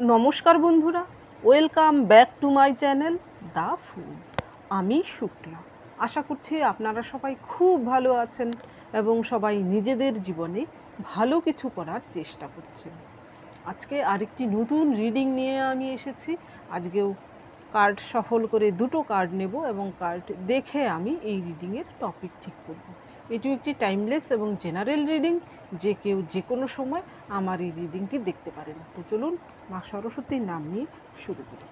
নমস্কার বন্ধুরা, welcome back to my channel the food. আমি শুক্লা। আশা করছি আপনারা সবাই খুব ভালো আছেন এবং সবাই নিজেদের জীবনে ভালো কিছু করার চেষ্টা করছেন। আজকে আরেকটি নতুন রিডিং নিয়ে আমি এসেছি। আজকেও কার্ড সফল করে দুটো কার্ড নেব এবং কার্ড দেখে আমি এই রিডিংয়ের টপিক ঠিক করব। এটি একটি টাইমলেস এবং জেনারেল রিডিং, যে কেউ যে কোনো সময় আমার এই রিডিংটি দেখতে পারেন। তো চলুন মা সরস্বতীর নাম নিয়ে শুরু করি।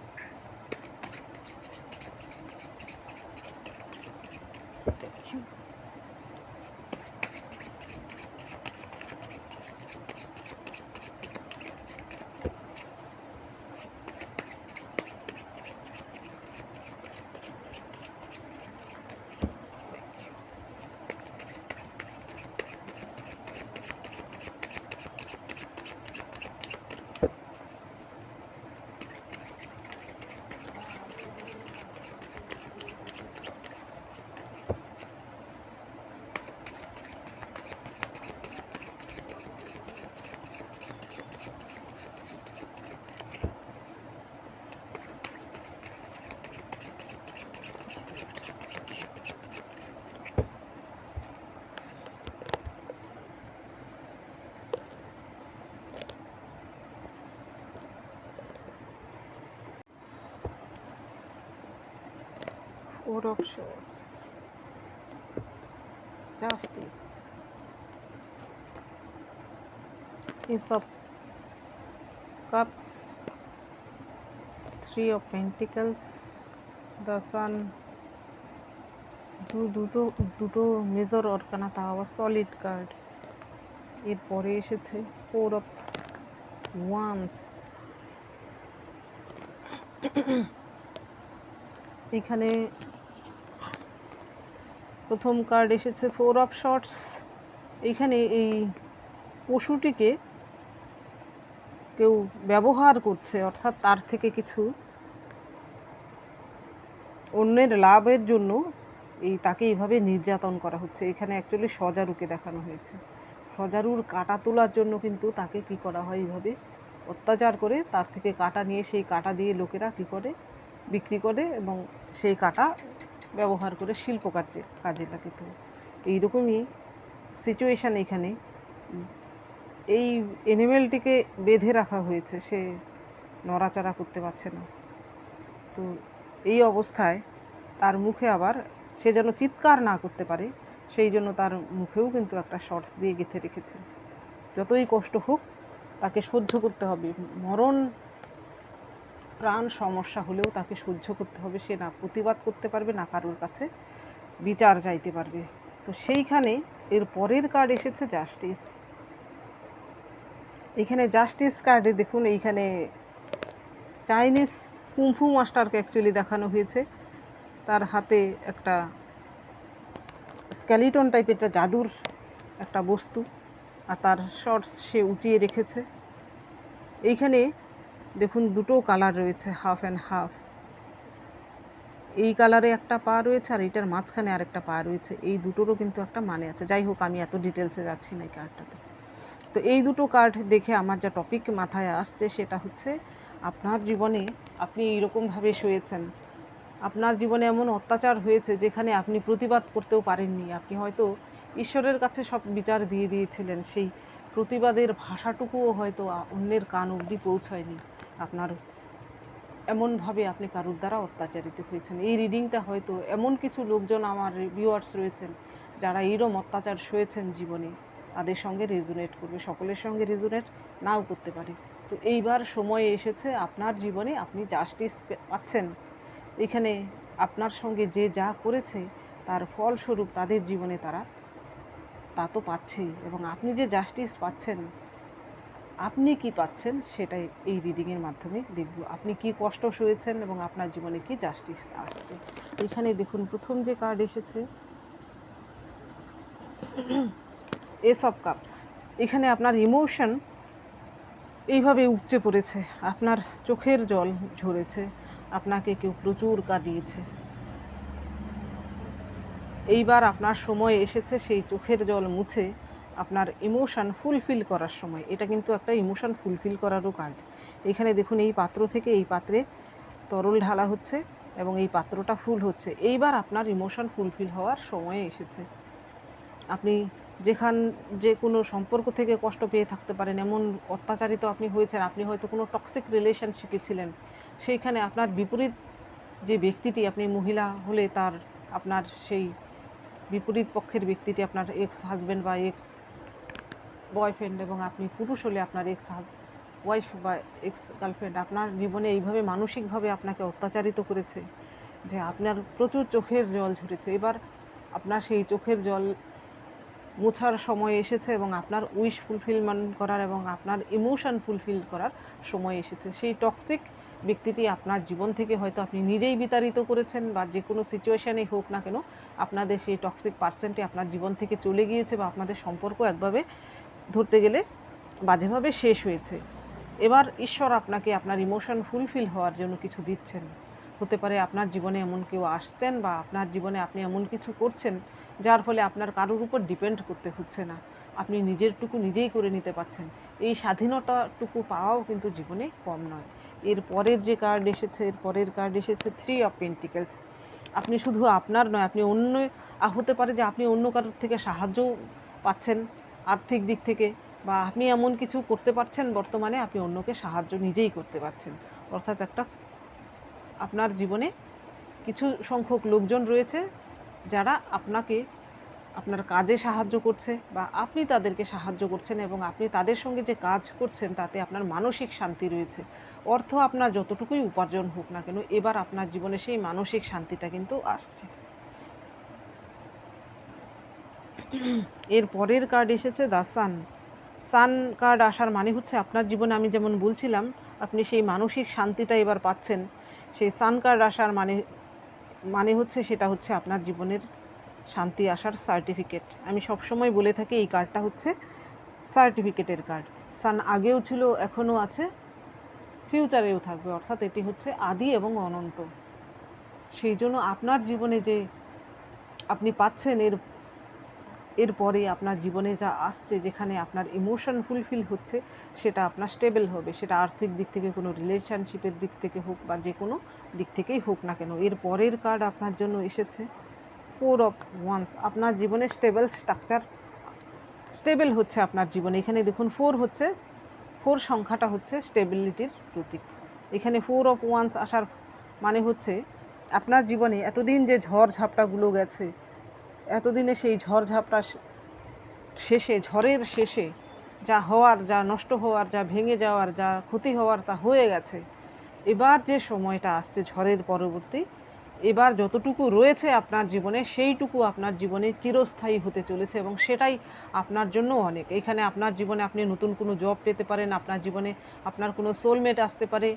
Four of Swords, Justice, Ace of Cups, Three of Pentacles, the Sun, দুটো মেজর অর্কানা, তা আবার সলিড কার্ড। এরপরে এসেছে ফোর অফ ওয়ান্স। এখানে প্রথম কার্ড এসেছে ফোর অফ শর্টস। এইখানে এই পশুটিকে কেউ ব্যবহার করছে, অর্থাৎ তার থেকে কিছু অন্যের লাভের জন্য তাকে এইভাবে নির্যাতন করা হচ্ছে। এখানে অ্যাকচুয়ালি সজারুকে দেখানো হয়েছে। সজারুর কাটা তোলার জন্য কিন্তু তাকে কি করা হয়, এইভাবে অত্যাচার করে তার থেকে কাটা নিয়ে সেই কাটা দিয়ে লোকেরা কী করে বিক্রি করে এবং সেই কাটা ব্যবহার করে শিল্প কাজে লাগে। তো এইরকমই সিচুয়েশান এখানে এই অ্যানিমেলটিকে বেঁধে রাখা হয়েছে, সে নড়াচড়া করতে পারছে না। তো এই অবস্থায় তার মুখে আবার সে যেন চিৎকার না করতে পারে, সেই জন্য তার মুখেও কিন্তু একটা শর্টস দিয়ে গেঁথে রেখেছে। যতই কষ্ট হোক তাকে সহ্য করতে হবে, মরণ প্রাণ সমস্যা হলেও তাকে সহ্য করতে হবে। সে না প্রতিবাদ করতে পারবে, না কারোর কাছে বিচার চাইতে পারবে। তো সেইখানে এর পরের কার্ড এসেছে জাস্টিস। এখানে জাস্টিস কার্ডে দেখুন, এইখানে চাইনিজ কুংফু মাস্টারকে অ্যাকচুয়ালি দেখানো হয়েছে। তার হাতে একটা স্কেলিটন টাইপের একটা জাদুর একটা বস্তু, আর তার শর্টস সে উঁচিয়ে রেখেছে। এইখানে দেখুন দুটো কালার রয়েছে, হাফ অ্যান্ড হাফ। এই কালারে একটা পা রয়েছে আর এইটার মাঝখানে আরেকটা পা রয়েছে। এই দুটোরও কিন্তু একটা মানে আছে। যাই হোক, আমি এত ডিটেলসে যাচ্ছি না এই কার্ডটাতে। তো এই দুটো কার্ড দেখে আমার যা টপিক মাথায় আসছে সেটা হচ্ছে, আপনার জীবনে আপনি এইরকমভাবে শুয়েছেন, আপনার জীবনে এমন অত্যাচার হয়েছে যেখানে আপনি প্রতিবাদ করতেও পারেননি। আপনি হয়তো ঈশ্বরের কাছে সব বিচার দিয়ে দিয়েছিলেন, সেই প্রতিবাদের ভাষাটুকুও হয়তো অন্যের কান অবধি পৌঁছায়নি। আপনার এমনভাবে আপনি কারোর দ্বারা অত্যাচারিত হয়েছেন। এই রিডিংটা হয়তো এমন কিছু লোকজন, আমার ভিউয়ার্স রয়েছেন যারা এইরকম অত্যাচার সয়েছেন জীবনে, তাদের সঙ্গে রেজোনেট করবে, সকলের সঙ্গে রেজোনেট নাও করতে পারে। তো এইবার সময় এসেছে আপনার জীবনে, আপনি জাস্টিস পাচ্ছেন। এখানে আপনার সঙ্গে যে যা করেছে তার ফলস্বরূপ তাদের জীবনে তারা তা তো পাচ্ছেই, এবং আপনি যে জাস্টিস পাচ্ছেন, আপনি কি পাচ্ছেন সেটাই এই রিডিংয়ের মাধ্যমে দেখব। আপনি কি কষ্ট সয়েছেন এবং আপনার জীবনে কি জাস্টিস আসছে। এখানে দেখুন প্রথম যে কার্ড এসেছে এস অফ কাপস। এখানে আপনার ইমোশন এইভাবে উপচে পড়েছে, আপনার চোখের জল ঝরেছে, আপনাকে কেউ প্রচুর কাঁদিয়েছে। এইবার আপনার সময় এসেছে সেই চোখের জল মুছে আপনার ইমোশান ফুলফিল করার সময়। এটা কিন্তু একটা ইমোশান ফুলফিল করারও কার্ড। এখানে দেখুন এই পাত্র থেকে এই পাত্রে তরল ঢালা হচ্ছে এবং এই পাত্রটা ফুল হচ্ছে। এইবার আপনার ইমোশন ফুলফিল হওয়ার সময় এসেছে। আপনি যে কোনো সম্পর্ক থেকে কষ্ট পেয়ে থাকতে পারেন, এমন অত্যাচারিত আপনি হয়েছেন, আপনি হয়তো কোনো টক্সিক রিলেশনশিপে ছিলেন, সেইখানে আপনার বিপরীত যে ব্যক্তিটি, আপনি মহিলা হলে আপনার সেই বিপরীত পক্ষের ব্যক্তিটি আপনার এক্স হাজব্যান্ড বা এক্স বয়ফ্রেন্ড, এবং আপনি পুরুষ হলে আপনার এক্স ওয়াইফ বা এক্স গার্লফ্রেন্ড আপনার জীবনে এইভাবে মানসিকভাবে আপনাকে অত্যাচারিত করেছে যে আপনার প্রচুর চোখের জল ঝরেছে। এবার আপনার সেই চোখের জল মোছার সময় এসেছে এবং আপনার উইশ ফুলফিলমেন্ট করার এবং আপনার ইমোশন ফুলফিল করার সময় এসেছে। সেই টক্সিক ব্যক্তিটি আপনার জীবন থেকে হয়তো আপনি নিজেই বিতাড়িত করেছেন, বা যে কোনো সিচুয়েশানেই হোক না কেন আপনাদের সেই টক্সিক পার্সনটি আপনার জীবন থেকে চলে গিয়েছে, বা আপনাদের সম্পর্ক একভাবে ধরতে গেলে বাজেভাবে শেষ হয়েছে। এবার ঈশ্বর আপনাকে আপনার ইমোশন ফুলফিল হওয়ার জন্য কিছু দিচ্ছেন। হতে পারে আপনার জীবনে এমন কেউ আসছেন, বা আপনার জীবনে আপনি এমন কিছু করছেন যার ফলে আপনার কারোর উপর ডিপেন্ড করতে হচ্ছে না, আপনি নিজেরটুকু নিজেই করে নিতে পারছেন। এই স্বাধীনতাটুকু পাওয়াও কিন্তু জীবনে কম নয়। এর পরের যে কার্ড এসেছে 3 অফ পেন্টিকেলস। আপনি শুধু আপনার নয়, আপনি অন্য হতে পারে যে আপনি অন্য কারোর থেকে সাহায্যও পাচ্ছেন আর্থিক দিক থেকে, বা আপনি এমন কিছু করতে পারছেন বর্তমানে, আপনি অন্যকে সাহায্য নিজেই করতে পারছেন। অর্থাৎ আপনার জীবনে কিছু সংখ্যক লোকজন রয়েছে যারা আপনাকে আপনার কাজে সাহায্য করছে, বা আপনি তাদেরকে সাহায্য করছেন, এবং আপনি তাদের সঙ্গে যে কাজ করছেন তাতে আপনার মানসিক শান্তি রয়েছে। অর্থ আপনার যতটুকুই উপার্জন হোক না কেন, এবার আপনার জীবনে সেই মানসিক শান্তিটা কিন্তু আসছে। এর পরের কার্ড এসেছে দ্য সান কার্ড আসার মানে হচ্ছে আপনার জীবনে, আমি যেমন বলছিলাম, আপনি সেই মানসিক শান্তিটা এবার পাচ্ছেন। সেই সান কার্ড আসার মানে হচ্ছে সেটা হচ্ছে আপনার জীবনের শান্তি আসার সার্টিফিকেট। আমি সবসময় বলে থাকি এই কার্ডটা হচ্ছে সার্টিফিকেটের কার্ড। সান আগেও ছিল, এখনও আছে, ফিউচারেও থাকবে। অর্থাৎ এটি হচ্ছে আদি এবং অনন্ত। সেই জন্য আপনার জীবনে যে আপনি পাচ্ছেন এরপরে আপনার জীবনে যা আসছে, যেখানে আপনার ইমোশন ফুলফিল হচ্ছে, সেটা আপনার স্টেবল হবে। সেটা আর্থিক দিক থেকে, কোনো রিলেশনশিপের দিক থেকে হোক, বা যে কোনো দিক থেকেই হোক না কেন। এর পরের কার্ড আপনার জন্য এসেছে 4 অফ ওয়ান্স। আপনার জীবনে স্টেবল হচ্ছে আপনার জীবনে। এখানে দেখুন 4 সংখ্যাটা হচ্ছে স্টেবিলিটির প্রতীক। এখানে 4 অফ ওয়ান্স আসার মানে হচ্ছে আপনার জীবনে এতদিন যে ঝড় ঝাপটাগুলো গেছে, এতদিনে সেই ঝড়ের শেষে যা হওয়ার, যা নষ্ট হওয়ার, যা ভেঙে যাওয়ার, যা ক্ষতি হওয়ার, তা হয়ে গেছে। এবার যে সময়টা আসছে ঝড়ের পরবর্তী, এবার যতটুকু রয়েছে আপনার জীবনে, সেইটুকু আপনার জীবনে চিরস্থায়ী হতে চলেছে, এবং সেটাই আপনার জন্য অনেক। এখানে আপনার জীবনে আপনি নতুন কোনো জব পেতে পারেন, আপনার জীবনে আপনার কোনো সোলমেট আসতে পারে,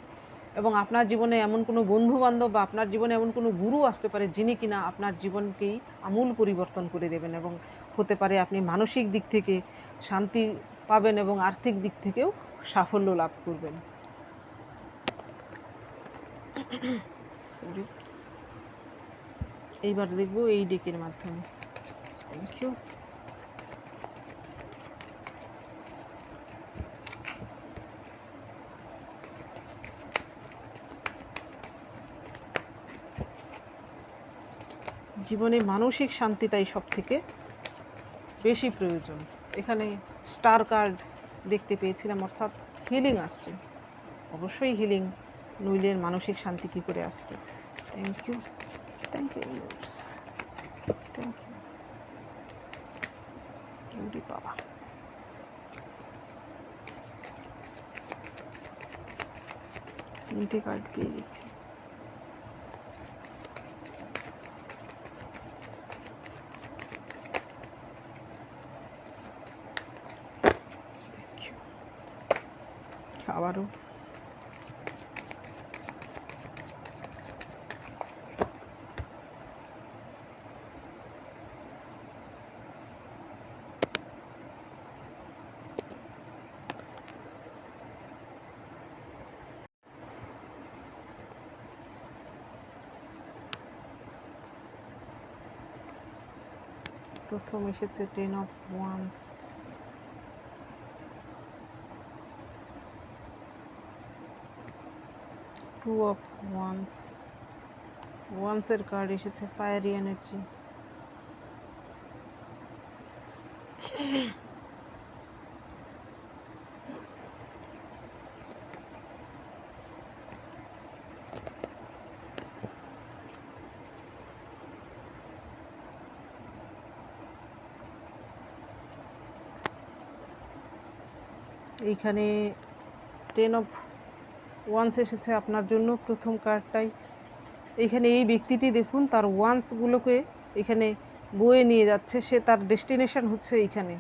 এবং আপনার জীবনে এমন কোনো বন্ধুবান্ধব বা আপনার জীবনে এমন কোনো গুরু আসতে পারে যিনি কিনা আপনার জীবনকেই আমূল পরিবর্তন করে দেবেন। এবং হতে পারে আপনি মানসিক দিক থেকে শান্তি পাবেন এবং আর্থিক দিক থেকেও সাফল্য লাভ করবেন। সরি, এইবার দেখব এই ডেকের মাধ্যমে। Thank you. জীবনে মানসিক শান্তিটাই সব থেকে বেশি প্রয়োজন। এখানে স্টার কার্ড দেখতে পেয়েছিলাম, অর্থাৎ হিলিং আসছে। অবশ্যই হিলিং নইলে মানসিক শান্তি কী করে আসছে। Thank you, thank you, thank you বাবা। তিনটে কার্ড পেয়ে গেছি। আবারও প্রথম এসেছে 10 of wands. Two of wands, ওয়ান্সের কার্ড এসেছে, ফায়ারি এনার্জি। এইখানে 10 অফ ওয়ান্স এসেছে আপনার জন্য প্রথম কার্ডটাই। এখানে এই ব্যক্তিটি দেখুন তার ওয়ান্সগুলোকে এখানে বয়ে নিয়ে যাচ্ছে, সে তার ডেস্টিনেশন হচ্ছে এইখানে।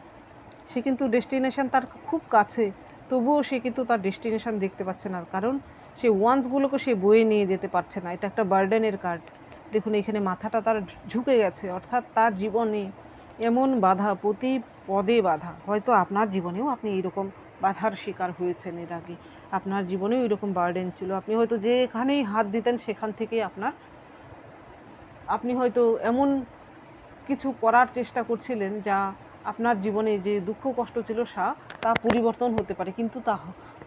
সে কিন্তু ডেস্টিনেশন তার খুব কাছে, তবুও সে কিন্তু তার ডেস্টিনেশন দেখতে পাচ্ছে না, কারণ সে ওয়ান্সগুলোকে সে বয়ে নিয়ে যেতে পারছে না। এটা একটা বার্ডেনের কার্ড। দেখুন এখানে মাথাটা তার ঝুঁকে গেছে, অর্থাৎ তার জীবনে এমন বাধা, প্রতি পদে বাধা। হয়তো আপনার জীবনেও আপনি এইরকম বাধার শিকার হয়েছেন এর আগে, আপনার জীবনেও এরকম বার্ডেন ছিল। আপনি হয়তো যেখানেই হাত দিতেন সেখান থেকেই আপনি হয়তো এমন কিছু করার চেষ্টা করছিলেন যা আপনার জীবনে যে দুঃখ কষ্ট ছিল তা পরিবর্তন হতে পারে, কিন্তু তা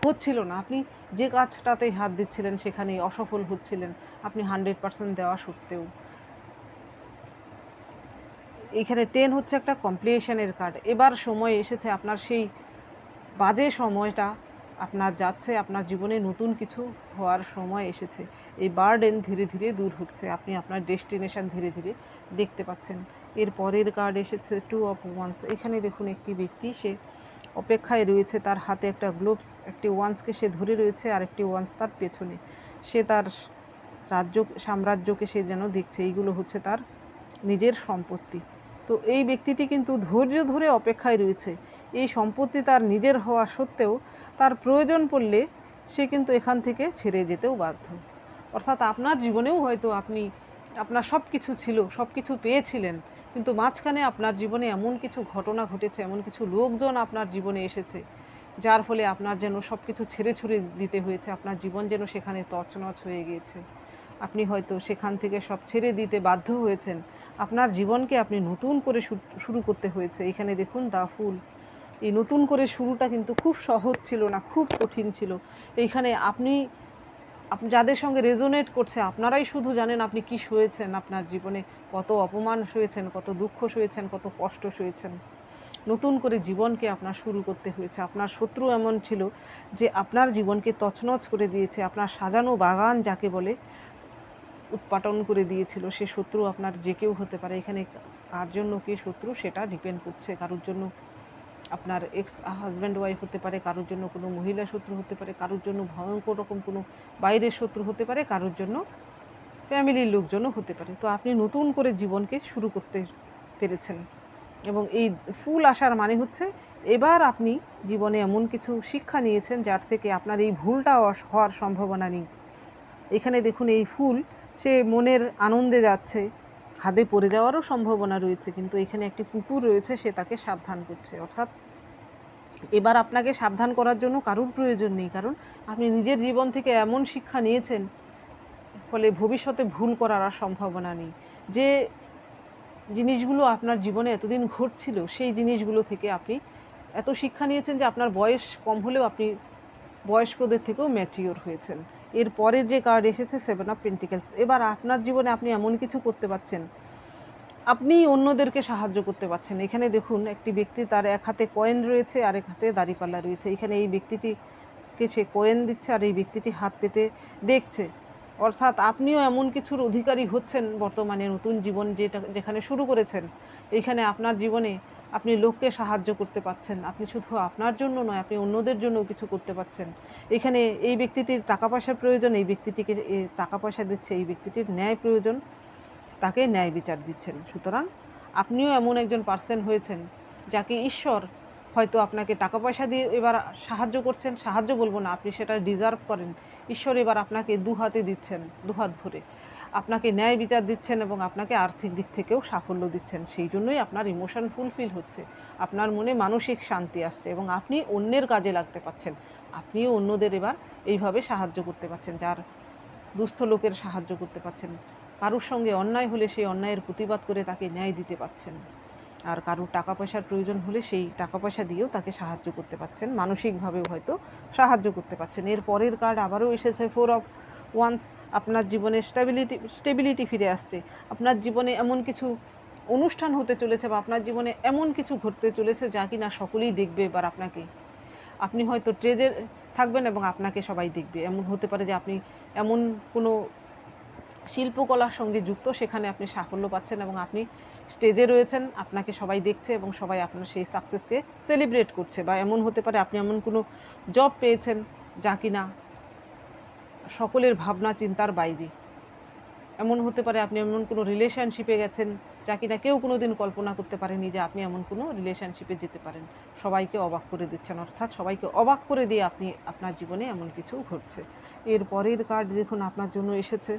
হচ্ছিল না। আপনি যে কাজটাতে হাত দিচ্ছিলেন সেখানে অসফল হচ্ছিলেন, আপনি 100% দেওয়া সত্ত্বেও। এখানে 10 হচ্ছে একটা কমপ্লিশনের কার্ড। এবার সময় এসেছে, আপনার সেই বাজে সময়টা আপনার যাচ্ছে, আপনার জীবনে নতুন কিছু হওয়ার সময় এসেছে। এই বার্ডেন ধীরে ধীরে দূর হচ্ছে, আপনি আপনার ডেস্টিনেশন ধীরে ধীরে দেখতে পাচ্ছেন। এর পরের কার্ড এসেছে 2 অফ ওয়ান্স। এখানে দেখুন একটি ব্যক্তি সে অপেক্ষায় রয়েছে, তার হাতে একটা গ্লোভস, একটি ওয়ান্সকে সে ধরে রয়েছে আর একটি ওয়ান্স তার পেছনে। সে তার সাম্রাজ্যকে সে যেন দেখছে, এইগুলো হচ্ছে তার নিজের সম্পত্তি। তো এই ব্যক্তিটি কিন্তু ধৈর্য ধরে অপেক্ষায় রয়েছে। এই সম্পত্তি তার নিজের হওয়া সত্ত্বেও তার প্রয়োজন পড়লে সে কিন্তু এখান থেকে ছেড়ে যেতেও বাধ্য। অর্থাৎ আপনার জীবনেও হয়তো আপনার সব কিছু ছিল, সব কিছু পেয়েছিলেন, কিন্তু মাঝখানে আপনার জীবনে এমন কিছু ঘটনা ঘটেছে, এমন কিছু লোকজন আপনার জীবনে এসেছে, যার ফলে আপনার যেন সব কিছু ছেড়ে ছুড়ে দিতে হয়েছে। আপনার জীবন যেন সেখানে তছনছ হয়ে গিয়েছে। আপনি হয়তো সেখান থেকে সব ছেড়ে দিতে বাধ্য হয়েছেন। আপনার জীবনকে আপনি নতুন করে শুরু করতে হয়েছে। এখানে দেখুন দা ফুল। এই নতুন করে শুরুটা কিন্তু খুব সহজ ছিল না, খুব কঠিন ছিল। এইখানে আপনি যাদের সঙ্গে রেজোনেট করছে, আপনারাই শুধু জানেন আপনি কি সয়েছেন, আপনার জীবনে কত অপমান সয়েছেন, কত দুঃখ সয়েছেন, কত কষ্ট সয়েছেন। নতুন করে জীবনকে আপনার শুরু করতে হয়েছে। আপনার শত্রু এমন ছিল যে আপনার জীবনকে তছনছ করে দিয়েছে, আপনার সাজানো বাগান যাকে বলে উৎপাটন করে দিয়েছিল। সে শত্রু আপনার যে কেউ হতে পারে। এখানে কার জন্য কে শত্রু সেটা ডিপেন্ড করছে। কারোর জন্য আপনার এক্স হাজব্যান্ড ওয়াইফ হতে পারে, কারোর জন্য কোনো মহিলা শত্রু হতে পারে, কারোর জন্য ভয়ঙ্কর রকম কোনো বাইরের শত্রু হতে পারে, কারোর জন্য ফ্যামিলির লোকজনও হতে পারে। তো আপনি নতুন করে জীবনকে শুরু করতে পেরেছেন, এবং এই ফুল আসার মানে হচ্ছে এবার আপনি জীবনে এমন কিছু শিক্ষা নিয়েছেন যার থেকে আপনার এই ভুলটা হওয়ার সম্ভাবনা নেই। এখানে দেখুন এই ফুল সে মনের আনন্দে যাচ্ছে, খাদে পড়ে যাওয়ারও সম্ভাবনা রয়েছে, কিন্তু এখানে একটি কুকুর রয়েছে, সে তাকে সাবধান করছে। অর্থাৎ এবার আপনাকে সাবধান করার জন্য কারোর প্রয়োজন নেই, কারণ আপনি নিজের জীবন থেকে এমন শিক্ষা নিয়েছেন, ফলে ভবিষ্যতে ভুল করার আর সম্ভাবনা নেই। যে জিনিসগুলো আপনার জীবনে এতদিন ঘটছিল, সেই জিনিসগুলো থেকে আপনি এত শিক্ষা নিয়েছেন যে আপনার বয়স কম হলেও আপনি বয়স্কদের থেকেও ম্যাচিওর হয়েছেন। এর পরের যে কার্ড এসেছে 7 অফ পেন্টিকেলস। এবার আপনার জীবনে আপনি এমন কিছু করতে পারছেন, আপনি অন্যদেরকে সাহায্য করতে পারছেন। এখানে দেখুন একটি ব্যক্তি, তার এক হাতে কয়েন রয়েছে আর এক হাতে দাঁড়িপাল্লা রয়েছে। এখানে এই ব্যক্তিটিকে সে কয়েন দিচ্ছে আর এই ব্যক্তিটি হাত পেতে দেখছে। অর্থাৎ আপনিও এমন কিছুর অধিকারী হচ্ছেন বর্তমানে, নতুন জীবন যেখানে শুরু করেছেন, এইখানে আপনার জীবনে আপনি লোককে সাহায্য করতে পারছেন। আপনি শুধু আপনার জন্য নয়, আপনি অন্যদের জন্যও কিছু করতে পারছেন। এখানে এই ব্যক্তিটির টাকা পয়সার প্রয়োজন, এই ব্যক্তিটিকে টাকা পয়সা দিচ্ছে, এই ব্যক্তিটির ন্যায় প্রয়োজন, তাকে ন্যায় বিচার দিচ্ছেন। সুতরাং আপনিও এমন একজন পার্সন হয়েছেন যাকে ঈশ্বর হয়তো আপনাকে টাকা পয়সা দিয়ে এবার সাহায্য করছেন, সাহায্য বলবো না, আপনি সেটা ডিজার্ভ করেন। ঈশ্বর এবার আপনাকে দুহাতে দিচ্ছেন, দুহাত ভরে আপনাকে ন্যায় বিচার দিচ্ছেন এবং আপনাকে আর্থিক দিক থেকেও সাফল্য দিচ্ছেন। সেই জন্যই আপনার ইমোশন ফুলফিল হচ্ছে, আপনার মনে মানসিক শান্তি আসছে এবং আপনি অন্যের কাজে লাগতে পারছেন। আপনিও অন্যদের এবার এইভাবে সাহায্য করতে পারছেন, যার দুস্থ লোকের সাহায্য করতে পারছেন। কারুর সঙ্গে অন্যায় হলে সেই অন্যায়ের প্রতিবাদ করে তাকে ন্যায় দিতে পারছেন। আর কারুর টাকা পয়সার প্রয়োজন হলে সেই টাকা পয়সা দিয়েও তাকে সাহায্য করতে পারছেন, মানসিকভাবেও হয়তো সাহায্য করতে পারছেন। এর পরের কার্ড আবারও এসেছে 4 অফ ওয়ান্স আপনার জীবনে স্টেবিলিটি ফিরে আসছে, আপনার জীবনে এমন কিছু অনুষ্ঠান হতে চলেছে বা আপনার জীবনে এমন কিছু ঘটতে চলেছে যা কিনা সকলেই দেখবে এবার আপনাকে। আপনি হয়তো স্টেজে থাকবেন এবং আপনাকে সবাই দেখবে। এমন হতে পারে যে আপনি এমন কোনো শিল্পকলার সঙ্গে যুক্ত, সেখানে আপনি সাফল্য পাচ্ছেন এবং আপনি স্টেজে রয়েছেন, আপনাকে সবাই দেখছে এবং সবাই আপনার সেই সাকসেসকে সেলিব্রেট করছে। বা এমন হতে পারে আপনি এমন কোনো জব পেয়েছেন যা কিনা সকলের ভাবনা চিন্তার বাইরে। এমন হতে পারে আপনি এমন কোনো রিলেশনশিপে গেছেন যা কিনা কেউ কোনো দিন কল্পনা করতে পারেনি যে আপনি এমন কোনো রিলেশনশিপে যেতে পারেন। সবাইকে অবাক করে দিচ্ছেন, অর্থাৎ সবাইকে অবাক করে দিয়ে আপনি আপনার জীবনে এমন কিছু ঘটছে। এর পরের কার্ড দেখুন আপনার জন্য এসেছে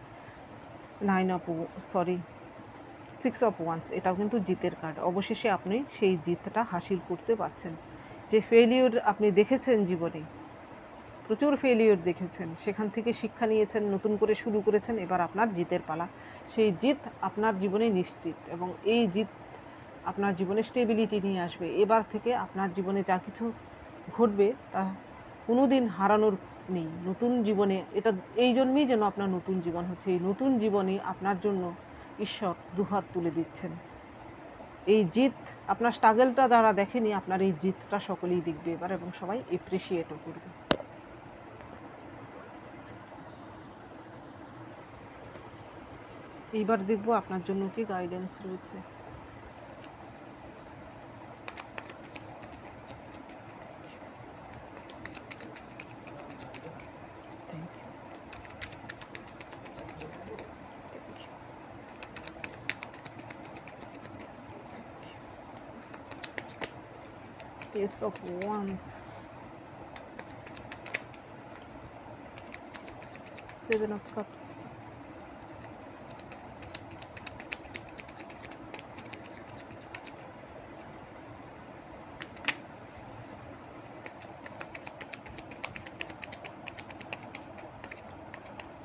6 অফ ওয়ান্স। এটাও কিন্তু জিতের কার্ড। অবশেষে আপনি সেই জিতটা হাসিল করতে পারছেন। যে ফেলিওর আপনি দেখেছেন জীবনে, প্রচুর ফেলিওর দেখেছেন, সেখান থেকে শিক্ষা নিয়েছেন, নতুন করে শুরু করেছেন, এবার আপনার জিতের পালা। সেই জিত আপনার জীবনে নিশ্চিত এবং এই জিত আপনার জীবনে স্টেবিলিটি নিয়ে আসবে। এবার থেকে আপনার জীবনে যা কিছু ঘটবে তা কোনো দিন হারানোর নেই। নতুন জীবনে এটা এই জন্যই যেন আপনার নতুন জীবন হচ্ছে। এই নতুন জীবনে আপনার জন্য ঈশ্বর দুহাত তুলে দিচ্ছেন। এই জিত, আপনার স্ট্রাগলটা যারা দেখেনি, আপনার এই জিতটা সকলেই দেখবে এবার এবং সবাই এপ্রিসিয়েটও করবে। এইবার দেখবো আপনার জন্য কি গাইডেন্স রয়েছে। Ace of Wands, 7 of Cups,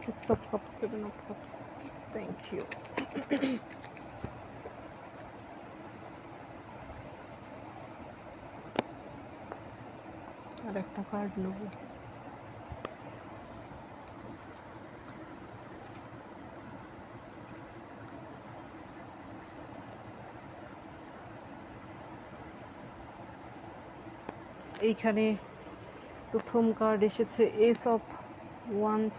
Six of Cups, 7 of Cups. Thank you. আর একটা কার্ড নেব। এইখানে প্রথম কার্ড এসেছে এস অফ ওয়ান্স।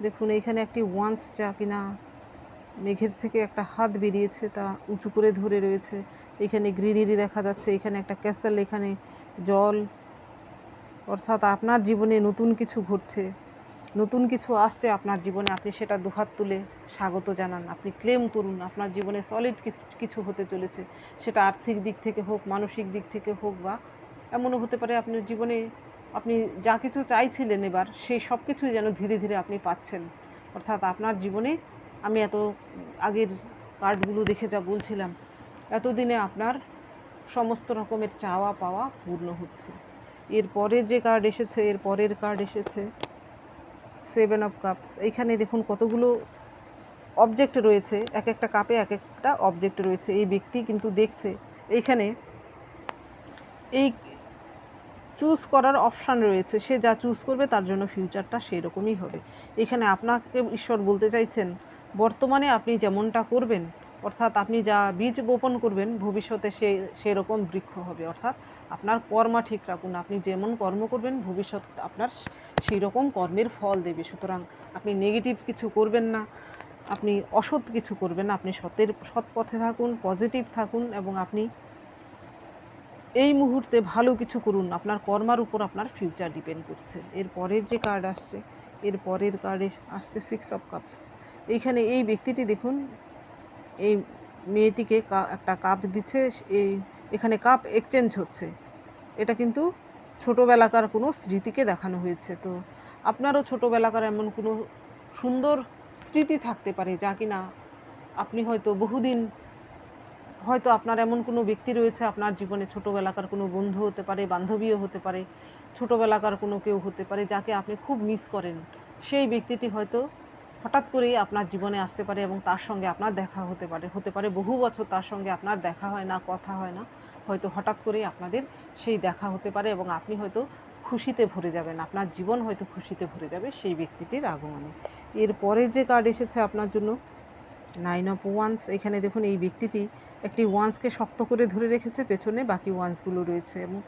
দেখুন এইখানে একটি ওয়ান্স যা কিনা মেঘের থেকে একটা হাত বেরিয়েছে, তা উঁচু করে ধরে রয়েছে। এখানে গ্রিনারি দেখা যাচ্ছে, এখানে একটা ক্যাসেল, এখানে জল, অর্থাৎ আপনার জীবনে নতুন কিছু ঘটছে, নতুন কিছু আসছে আপনার জীবনে। আপনি সেটা দুহাত তুলে স্বাগত জানান, আপনি ক্লেম করুন। আপনার জীবনে সলিড কিছু হতে চলেছে, সেটা আর্থিক দিক থেকে হোক, মানসিক দিক থেকে হোক, বা এমনও হতে পারে আপনার জীবনে আপনি যা কিছু চাইছিলেন এবার সেই সব কিছুই যেন ধীরে ধীরে আপনি পাচ্ছেন। অর্থাৎ আপনার জীবনে, আমি এত আগের কার্ডগুলো দেখে যা বলছিলাম, এতদিনে আপনার সমস্ত রকমের চাওয়া পাওয়া পূর্ণ হচ্ছে। এর পরের যে কার্ড এসেছে, এর পরের কার্ড এসেছে 7 অফ কাপস। এইখানে দেখুন কতগুলো অবজেক্ট রয়েছে, এক একটা কাপে এক একটা অবজেক্ট রয়েছে। এই ব্যক্তি কিন্তু দেখছে এইখানে এই চুজ করার অপশান রয়েছে, সে যা চুজ করবে তার জন্য ফিউচারটা সেই রকমই হবে। এখানে আপনাকে ঈশ্বর বলতে চাইছেন, বর্তমানে আপনি যেমনটা করবেন, অর্থাৎ আপনি যা বীজ বপন করবেন, ভবিষ্যতে সেরকম বৃক্ষ হবে। অর্থাৎ আপনার কর্মা ঠিক রাখুন, আপনি যেমন কর্ম করবেন ভবিষ্যৎ আপনার সেই রকম কর্মের ফল দেবে। সুতরাং আপনি নেগেটিভ কিছু করবেন না, আপনি অসৎ কিছু করবেন না, আপনি সৎ পথে থাকুন, পজিটিভ থাকুন এবং আপনি এই মুহূর্তে ভালো কিছু করুন। আপনার কর্মার উপর আপনার ফিউচার ডিপেন্ড করছে। এর পরের যে কার্ড আসছে, এর পরের কার্ডে আসছে 6 অফ কাপস। এইখানে এই ব্যক্তিটি দেখুন, এই মেয়েটিকে একটা কাপ দিচ্ছে, এখানে কাপ এক্সচেঞ্জ হচ্ছে। এটা কিন্তু ছোটোবেলাকার কোনো স্মৃতিকে দেখানো হয়েছে। তো আপনারও ছোটোবেলাকার এমন কোনো সুন্দর স্মৃতি থাকতে পারে যা কিনা আপনি হয়তো বহুদিন, হয়তো আপনার এমন কোনো ব্যক্তি রয়েছে আপনার জীবনে, ছোটোবেলাকার কোনো বন্ধু হতে পারে, বান্ধবীও হতে পারে, ছোটোবেলাকার কোনো কেউ হতে পারে যাকে আপনি খুব মিস করেন। সেই ব্যক্তিটি হয়তো হঠাৎ করেই আপনার জীবনে আসতে পারে এবং তার সঙ্গে আপনার দেখা হতে পারে বহু বছর তার সঙ্গে আপনার দেখা হয় না, কথা হয় না, হয়তো হঠাৎ করেই আপনাদের সেই দেখা হতে পারে এবং আপনি হয়তো খুশিতে ভরে যাবেন, আপনার জীবন হয়তো খুশিতে ভরে যাবে সেই ব্যক্তিটির আগমনে। এর পরের যে কার্ড এসেছে আপনার জন্য 9 অফ ওয়ান্স। এখানে দেখুন এই ব্যক্তিটি একটি ওয়ান্সকে শক্ত করে ধরে রেখেছে, পেছনে বাকি ওয়ান্সগুলো রয়েছে এবং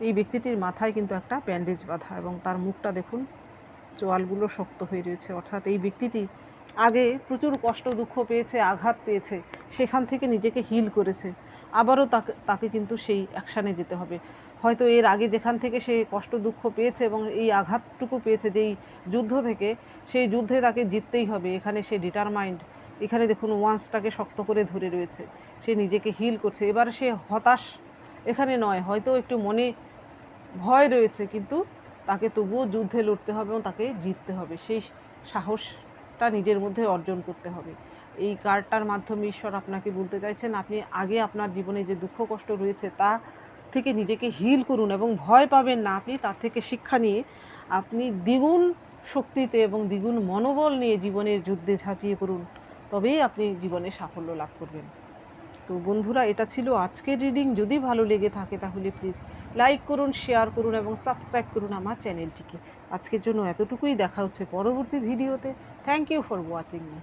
এই ব্যক্তিটির মাথায় কিন্তু একটা ব্যান্ডেজ বাঁধা এবং তার মুখটা দেখুন চোয়ালগুলো শক্ত হয়ে রয়েছে। অর্থাৎ এই ব্যক্তিটি আগে প্রচুর কষ্ট দুঃখ পেয়েছে, আঘাত পেয়েছে, সেখান থেকে নিজেকে হিল করেছে। আবারও তাকে কিন্তু সেই অ্যাকশানে যেতে হবে। হয়তো এর আগে যেখান থেকে সে কষ্ট দুঃখ পেয়েছে এবং এই আঘাতটুকু পেয়েছে যেই যুদ্ধ থেকে, সেই যুদ্ধে তাকে জিততেই হবে। এখানে সে ডিটারমাইন্ড। এখানে দেখুন ওয়ান্সটাকে শক্ত করে ধরে রয়েছে, সে নিজেকে হিল করছে। এবার সে হতাশ এখানে নয়, হয়তো একটু মনে ভয় রয়েছে, কিন্তু তাকে তবুও যুদ্ধে লড়তে হবে এবং তাকে জিততে হবে। সেই সাহসটা নিজের মধ্যে অর্জন করতে হবে। এই কার্ডটার মাধ্যমে ঈশ্বর আপনাকে বলতে চাইছেন, আপনি আগে আপনার জীবনে যে দুঃখ কষ্ট রয়েছে তা থেকে নিজেকে হিল করুন এবং ভয় পাবেন না। আপনি তার থেকে শিক্ষা নিয়ে আপনি দ্বিগুণ শক্তিতে এবং দ্বিগুণ মনোবল নিয়ে জীবনের যুদ্ধে ঝাঁপিয়ে পড়ুন, তবেই আপনি জীবনে সাফল্য লাভ করবেন। তো বন্ধুরা, এটা ছিল আজকের রিডিং। যদি ভালো লেগে থাকে তাহলে প্লিজ লাইক করুন, শেয়ার করুন এবং সাবস্ক্রাইব করুন আমার চ্যানেলটিকে। আজকের জন্য এতটুকুই, দেখা হচ্ছে পরবর্তী ভিডিওতে। Thank you for watching me.